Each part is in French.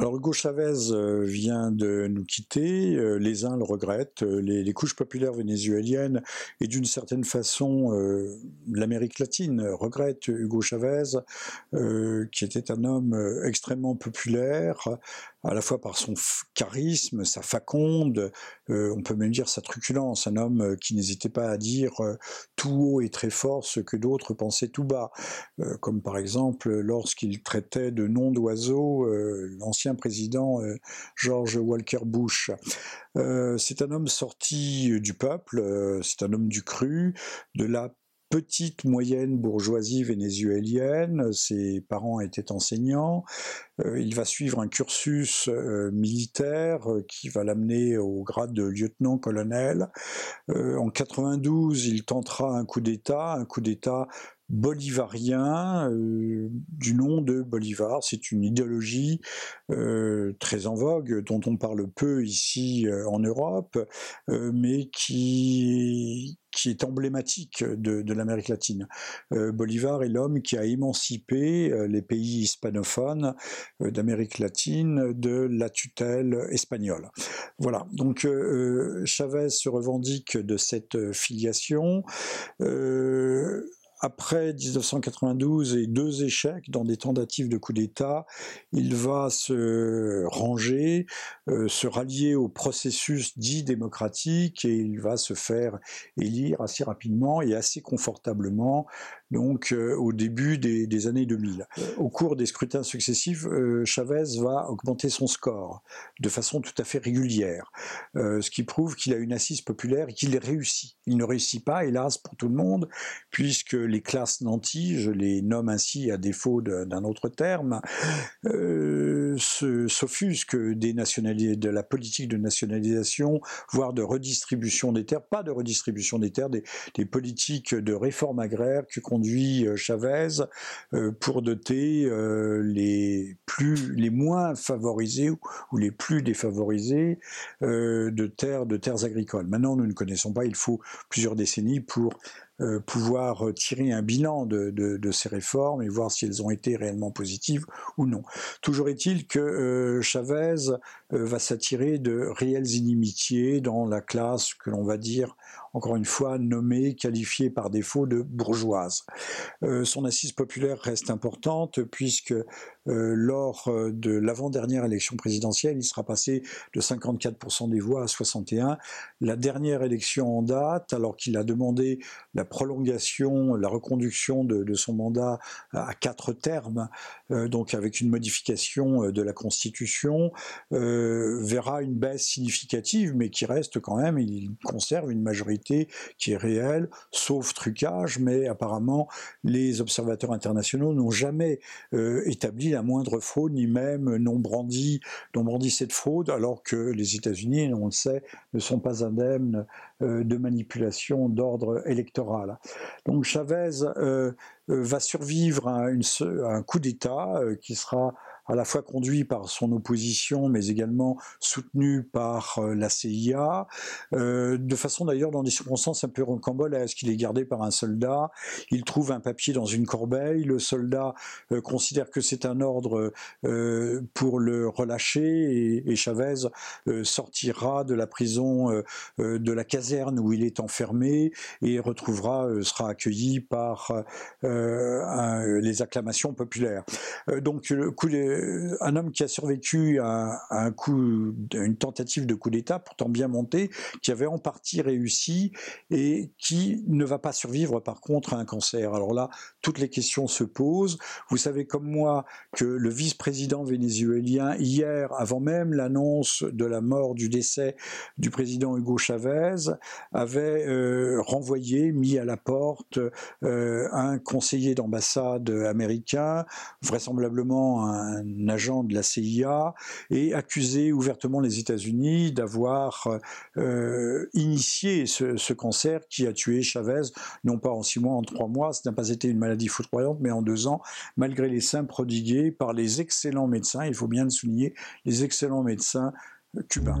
Alors Hugo Chavez vient de nous quitter, les uns le regrettent, les couches populaires vénézuéliennes et d'une certaine façon l'Amérique latine regrette Hugo Chavez, qui était un homme extrêmement populaire, à la fois par son charisme, sa faconde, on peut même dire sa truculence, un homme qui n'hésitait pas à dire tout haut et très fort ce que d'autres pensaient tout bas, comme par exemple lorsqu'il traitait de nom d'oiseau l'ancien président George Walker Bush. C'est un homme sorti du peuple, c'est un homme du cru, de la petite moyenne bourgeoisie vénézuélienne, ses parents étaient enseignants, il va suivre un cursus militaire qui va l'amener au grade de lieutenant-colonel. En 92, il tentera un coup d'État bolivarien du nom de Bolivar. C'est une idéologie très en vogue, dont on parle peu ici en Europe, mais qui est emblématique de l'Amérique latine. Bolivar est l'homme qui a émancipé les pays hispanophones d'Amérique latine de la tutelle espagnole. Voilà, donc Chavez se revendique de cette filiation. Après 1992 et 2 échecs dans des tentatives de coup d'État, il va se ranger, se rallier au processus dit démocratique et il va se faire élire assez rapidement et assez confortablement, donc au début des années 2000. Au cours des scrutins successifs, Chavez va augmenter son score de façon tout à fait régulière, ce qui prouve qu'il a une assise populaire et qu'il réussit. Il ne réussit pas, hélas, pour tout le monde, puisque les classes nantis, je les nomme ainsi à défaut d'un autre terme, s'offusquent de la politique de nationalisation, voire de redistribution des terres, pas de redistribution des terres, des politiques de réforme agraire que conduit Chavez pour doter les moins favorisés ou les plus défavorisés de terres agricoles. Maintenant, nous ne connaissons pas, il faut plusieurs décennies pour pouvoir tirer un bilan de ces réformes et voir si elles ont été réellement positives ou non. Toujours est-il que Chavez va s'attirer de réelles inimitiés dans la classe que l'on va dire, encore une fois, nommée, qualifiée par défaut de bourgeoise. Son assise populaire reste importante puisque lors de l'avant-dernière élection présidentielle, il sera passé de 54% des voix à 61%. La dernière élection en date, alors qu'il a demandé la prolongation, la reconduction de son mandat à 4 termes, donc avec une modification de la Constitution, verra une baisse significative, mais qui reste quand même, il conserve une majorité qui est réelle, sauf trucage, mais apparemment les observateurs internationaux n'ont jamais établi la moindre fraude, ni même n'ont brandi cette fraude, alors que les États-Unis, on le sait, ne sont pas indemnes de manipulation d'ordre électoral. Donc Chavez va survivre à un coup d'État qui sera à la fois conduit par son opposition, mais également soutenu par la CIA, de façon d'ailleurs dans des circonstances un peu rocambolesques. Il est gardé par un soldat, il trouve un papier dans une corbeille, le soldat considère que c'est un ordre pour le relâcher, et Chavez sortira de la prison, de la caserne où il est enfermé, et sera accueilli par les acclamations populaires. Donc un homme qui a survécu à une tentative de coup d'État, pourtant bien montée, qui avait en partie réussi et qui ne va pas survivre par contre à un cancer. Alors là, toutes les questions se posent. Vous savez comme moi que le vice-président vénézuélien, hier, avant même l'annonce de la mort, du décès du président Hugo Chavez, avait mis à la porte un conseiller d'ambassade américain, vraisemblablement un agent de la CIA, et accusé ouvertement les États-Unis d'avoir initié ce cancer qui a tué Chavez, non pas en 6 mois, en 3 mois, ce n'a pas été une maladie foudroyante, mais en 2 ans, malgré les soins prodigués par les excellents médecins, il faut bien le souligner, les excellents médecins cubains.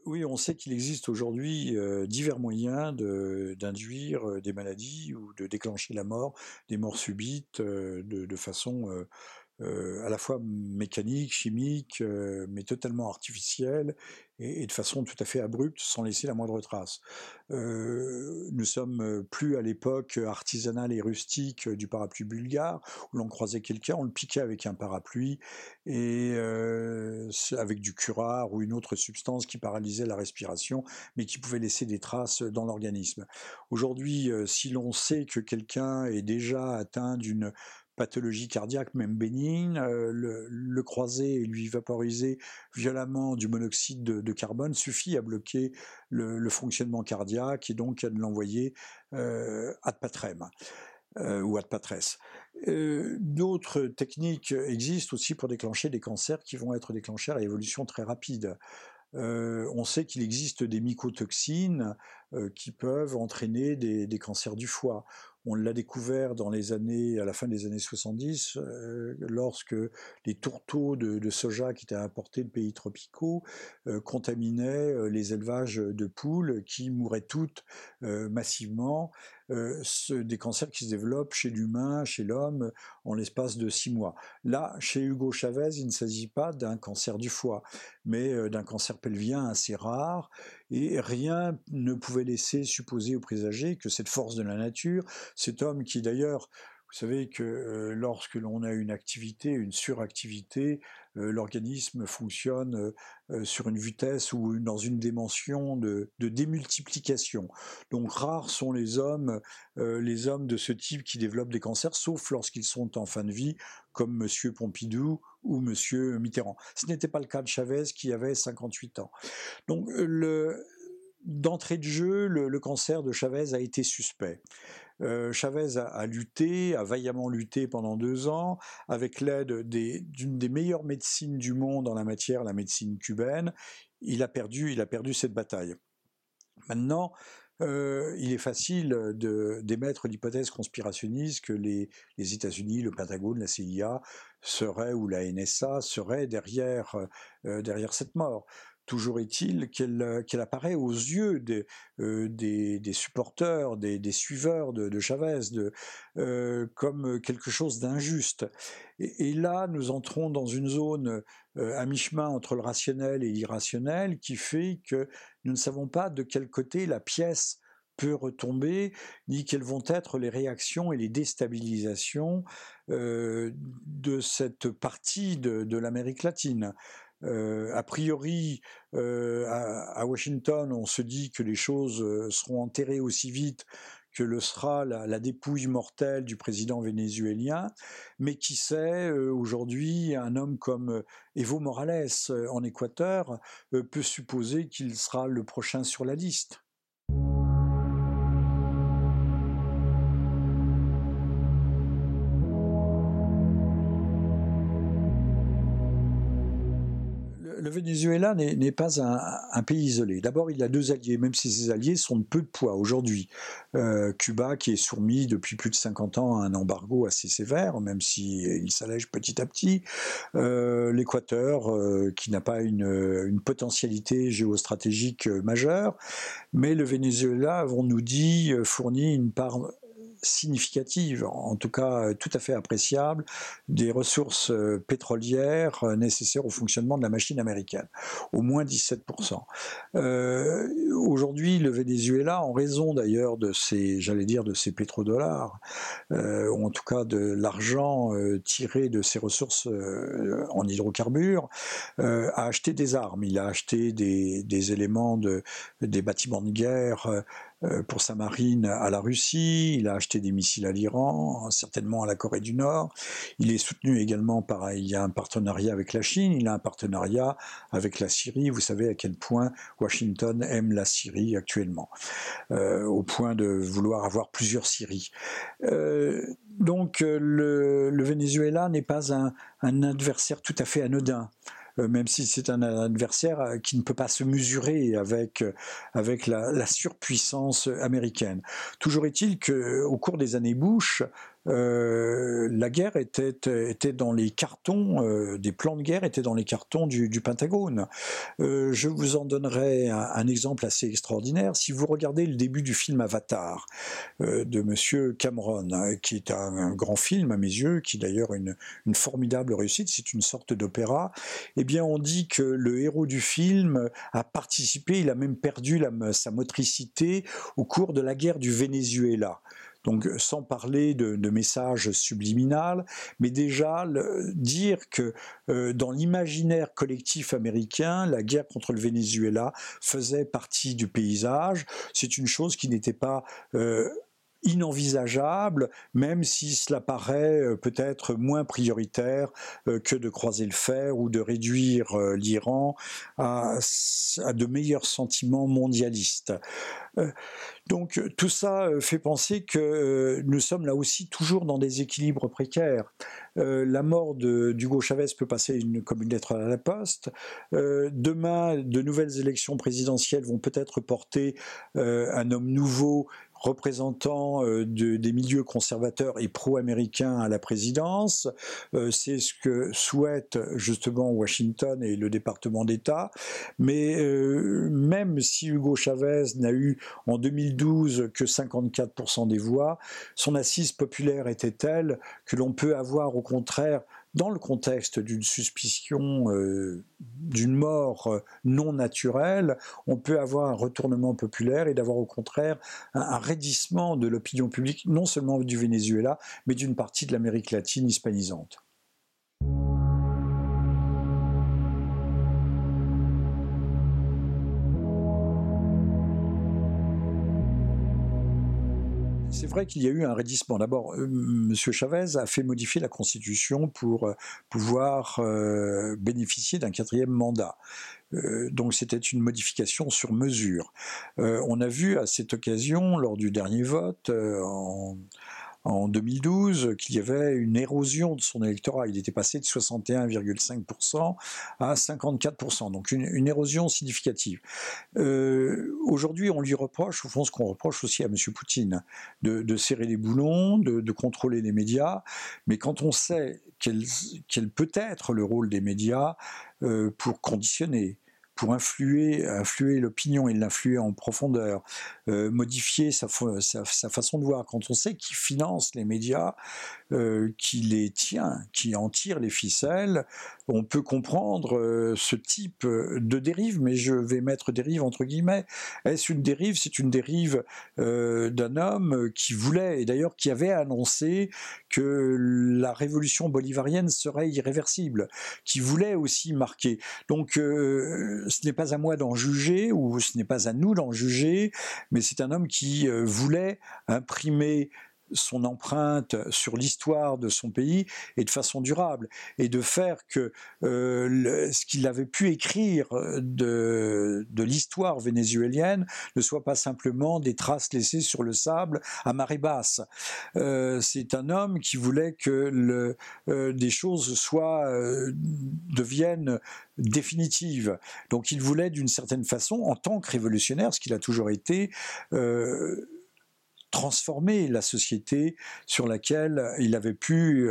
Oui, on sait qu'il existe aujourd'hui divers moyens d'induire des maladies ou de déclencher la mort, des morts subites de façon à la fois mécanique, chimique, mais totalement artificielle et de façon tout à fait abrupte, sans laisser la moindre trace. Nous sommes plus à l'époque artisanale et rustique du parapluie bulgare, où l'on croisait quelqu'un, on le piquait avec un parapluie, et avec du curare ou une autre substance qui paralysait la respiration, mais qui pouvait laisser des traces dans l'organisme. Aujourd'hui, si l'on sait que quelqu'un est déjà atteint d'une pathologie cardiaque, même bénigne, le croiser et lui vaporiser violemment du monoxyde de carbone suffit à bloquer le fonctionnement cardiaque et donc à l'envoyer ad patrem ou ad patres. D'autres techniques existent aussi pour déclencher des cancers qui vont être déclenchés à évolution très rapide. On sait qu'il existe des mycotoxines qui peuvent entraîner des cancers du foie. On l'a découvert à la fin des années 70, lorsque les tourteaux de soja qui étaient importés de pays tropicaux contaminaient les élevages de poules qui mouraient toutes massivement. Des cancers qui se développent chez l'humain, chez l'homme, en l'espace de 6 mois. Là, chez Hugo Chavez, il ne s'agit pas d'un cancer du foie, mais d'un cancer pelvien assez rare, et rien ne pouvait laisser supposer ou présager que cette force de la nature, cet homme qui d'ailleurs, vous savez que lorsque l'on a une activité, une suractivité, l'organisme fonctionne sur une vitesse ou dans une dimension de démultiplication. Donc rares sont les hommes de ce type qui développent des cancers, sauf lorsqu'ils sont en fin de vie, comme Monsieur Pompidou ou Monsieur Mitterrand. Ce n'était pas le cas de Chavez qui avait 58 ans. Donc d'entrée de jeu, le cancer de Chavez a été suspect. Chavez a lutté, a vaillamment lutté pendant 2 ans, avec l'aide d'une des meilleures médecines du monde en la matière, la médecine cubaine. Il a perdu cette bataille. Maintenant, il est facile d'émettre l'hypothèse conspirationniste que les États-Unis, le Pentagone, la CIA ou la NSA seraient derrière cette mort. Toujours est-il qu'elle apparaît aux yeux des supporters, des suiveurs de Chavez, comme quelque chose d'injuste. Et là, nous entrons dans une zone à mi-chemin entre le rationnel et l'irrationnel, qui fait que nous ne savons pas de quel côté la pièce peut retomber, ni quelles vont être les réactions et les déstabilisations de cette partie de l'Amérique latine. A priori, à Washington, on se dit que les choses seront enterrées aussi vite que le sera la dépouille mortelle du président vénézuélien, mais qui sait, aujourd'hui, un homme comme Evo Morales en Équateur peut supposer qu'il sera le prochain sur la liste. Le Venezuela n'est pas un pays isolé. D'abord, il a 2 alliés, même si ces alliés sont de peu de poids aujourd'hui. Cuba, qui est soumis depuis plus de 50 ans à un embargo assez sévère, même s'il s'allège petit à petit. L'Équateur, qui n'a pas une potentialité géostratégique majeure. Mais le Venezuela, avons-nous dit, fournit une part significative, en tout cas tout à fait appréciable, des ressources pétrolières nécessaires au fonctionnement de la machine américaine, au moins 17%. Aujourd'hui, le Venezuela, en raison d'ailleurs de ces pétrodollars, ou en tout cas de l'argent tiré de ses ressources en hydrocarbures, a acheté des armes, il a acheté des éléments des bâtiments de guerre pour sa marine à la Russie, il a acheté des missiles à l'Iran, certainement à la Corée du Nord. Il est soutenu également il y a un partenariat avec la Chine, il a un partenariat avec la Syrie. Vous savez à quel point Washington aime la Syrie actuellement, au point de vouloir avoir plusieurs Syries. Donc le Venezuela n'est pas un adversaire tout à fait anodin. Même si c'est un adversaire qui ne peut pas se mesurer avec la surpuissance américaine. Toujours est-il qu'au cours des années Bush, la guerre était dans les cartons, des plans de guerre étaient dans les cartons du Pentagone. Je vous en donnerai un exemple assez extraordinaire. Si vous regardez le début du film Avatar de Monsieur Cameron, qui est un grand film à mes yeux, qui est d'ailleurs une formidable réussite, c'est une sorte d'opéra, eh bien on dit que le héros du film a participé, il a même perdu sa motricité au cours de la guerre du Venezuela. Donc, sans parler de messages subliminal, mais déjà dire que dans l'imaginaire collectif américain, la guerre contre le Venezuela faisait partie du paysage, c'est une chose qui n'était pas inenvisageable, même si cela paraît peut-être moins prioritaire que de croiser le fer ou de réduire l'Iran à de meilleurs sentiments mondialistes. Donc tout ça fait penser que nous sommes là aussi toujours dans des équilibres précaires. La mort d'Hugo Chavez peut passer comme une lettre à la poste. Demain, de nouvelles élections présidentielles vont peut-être porter un homme nouveau représentant des milieux conservateurs et pro-américains à la présidence. C'est ce que souhaitent justement Washington et le département d'État. Mais même si Hugo Chavez n'a eu en 2012 que 54% des voix, son assise populaire était telle que l'on peut avoir au contraire, dans le contexte d'une suspicion d'une mort non naturelle, on peut avoir un retournement populaire et d'avoir au contraire un raidissement de l'opinion publique, non seulement du Venezuela, mais d'une partie de l'Amérique latine hispanisante. C'est vrai qu'il y a eu un raidissement. D'abord, M. Chavez a fait modifier la Constitution pour pouvoir bénéficier d'un 4e mandat. Donc c'était une modification sur mesure. On a vu à cette occasion, lors du dernier vote, en 2012, qu'il y avait une érosion de son électorat. Il était passé de 61,5% à 54%, donc une érosion significative. Aujourd'hui, on lui reproche, au fond, ce qu'on reproche aussi à M. Poutine, de serrer les boulons, de contrôler les médias, mais quand on sait quel peut être le rôle des médias pour conditionner, pour influer l'opinion et l'influer en profondeur, modifier sa façon de voir. Quand on sait qui finance les médias, qui les tient, qui en tire les ficelles, on peut comprendre ce type de dérive, mais je vais mettre dérive entre guillemets. Est-ce une dérive? C'est une dérive d'un homme qui voulait, et d'ailleurs qui avait annoncé que la révolution bolivarienne serait irréversible, qui voulait aussi marquer. Donc ce n'est pas à moi d'en juger, ou ce n'est pas à nous d'en juger, mais c'est un homme qui voulait imprimer son empreinte sur l'histoire de son pays et de façon durable, et de faire que ce qu'il avait pu écrire de l'histoire vénézuélienne ne soit pas simplement des traces laissées sur le sable à marée basse. C'est un homme qui voulait que des choses deviennent définitives. Donc il voulait d'une certaine façon, en tant que révolutionnaire, ce qu'il a toujours été, transformer la société sur laquelle il avait pu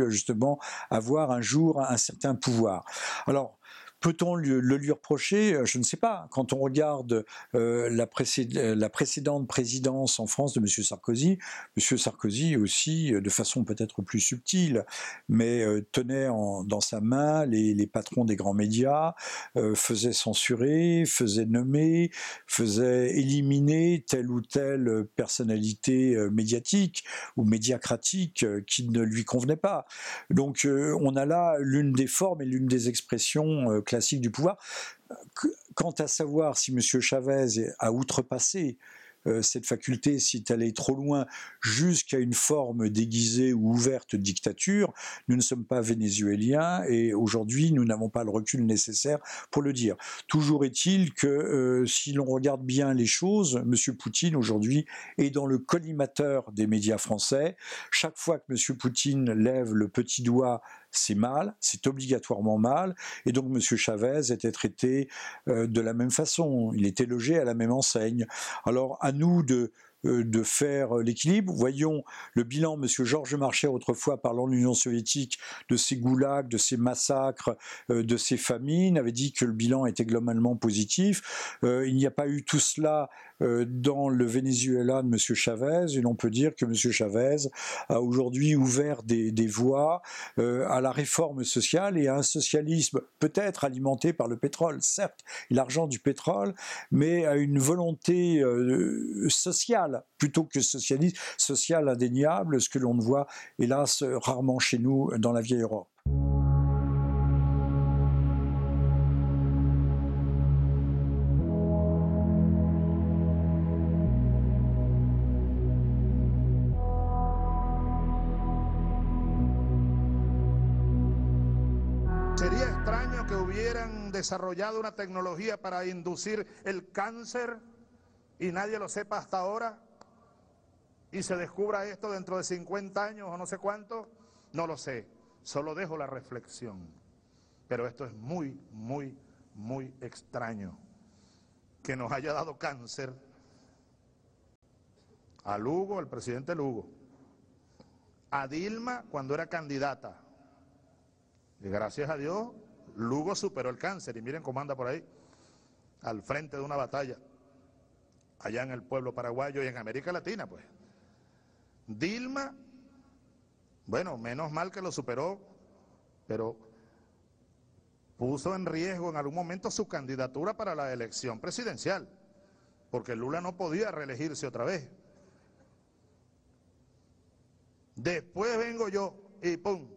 justement avoir un jour un certain pouvoir. Alors, peut-on le lui reprocher? Je ne sais pas. Quand on regarde la précédente présidence en France de M. Sarkozy, M. Sarkozy aussi, de façon peut-être plus subtile, mais tenait dans sa main les patrons des grands médias, faisait censurer, faisait nommer, faisait éliminer telle ou telle personnalité médiatique ou médiacratique qui ne lui convenait pas. Donc on a là l'une des formes et l'une des expressions classique du pouvoir. Quant à savoir si M. Chavez a outrepassé cette faculté, si est allé trop loin jusqu'à une forme déguisée ou ouverte de dictature, nous ne sommes pas vénézuéliens et aujourd'hui nous n'avons pas le recul nécessaire pour le dire. Toujours est-il que si l'on regarde bien les choses, M. Poutine aujourd'hui est dans le collimateur des médias français. Chaque fois que M. Poutine lève le petit doigt, c'est mal, c'est obligatoirement mal, et donc M. Chavez était traité de la même façon, il était logé à la même enseigne. Alors à nous de de faire l'équilibre. Voyons le bilan, M. Georges Marchais, autrefois parlant de l'Union soviétique, de ses goulags, de ses massacres, de ses famines, avait dit que le bilan était globalement positif. Il n'y a pas eu tout cela dans le Venezuela de M. Chavez, et l'on peut dire que M. Chavez a aujourd'hui ouvert des voies à la réforme sociale et à un socialisme peut-être alimenté par le pétrole, certes, et l'argent du pétrole, mais à une volonté sociale plutôt que socialiste, sociale indéniable, ce que l'on ne voit hélas rarement chez nous dans la vieille Europe. Sería extraño que hubieran desarrollado una tecnología para inducir el cáncer y nadie lo sepa hasta ahora y se descubra esto dentro de 50 años o no sé cuánto. No lo sé, solo dejo la reflexión. Pero esto es muy, muy, muy extraño que nos haya dado cáncer a Lugo, el presidente Lugo, a Dilma cuando era candidata. Y gracias a Dios, Lugo superó el cáncer y miren cómo anda por ahí, al frente de una batalla, allá en el pueblo paraguayo y en América Latina, pues. Dilma, bueno, menos mal que lo superó, pero puso en riesgo en algún momento su candidatura para la elección presidencial, porque Lula no podía reelegirse otra vez. Después vengo yo y ¡pum!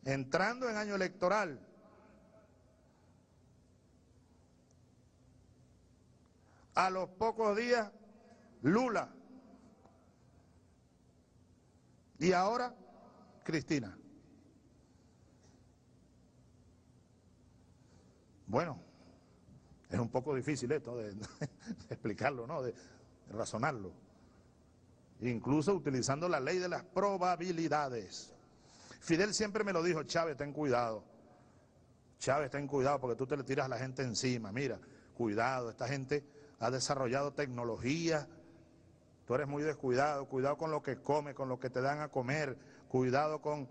Entrando en año electoral, a los pocos días, Lula. Y ahora, Cristina. Bueno, es un poco difícil esto de explicarlo, ¿no? De razonarlo. Incluso utilizando la ley de las probabilidades. Fidel siempre me lo dijo: Chávez, ten cuidado. Chávez, ten cuidado porque tú te le tiras a la gente encima. Mira, cuidado, esta gente ha desarrollado tecnología. Tú eres muy descuidado, cuidado con lo que comes, con lo que te dan a comer, cuidado con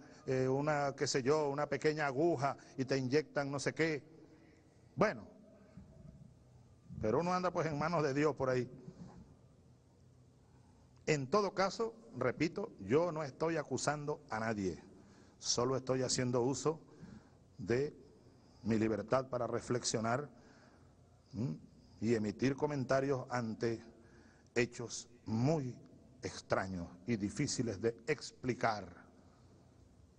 una, qué sé yo, una pequeña aguja y te inyectan no sé qué. Bueno, pero uno anda pues en manos de Dios por ahí. En todo caso, repito, yo no estoy acusando a nadie. Solo estoy haciendo uso de mi libertad para reflexionar y emitir comentarios ante hechos muy extraños y difíciles de explicar.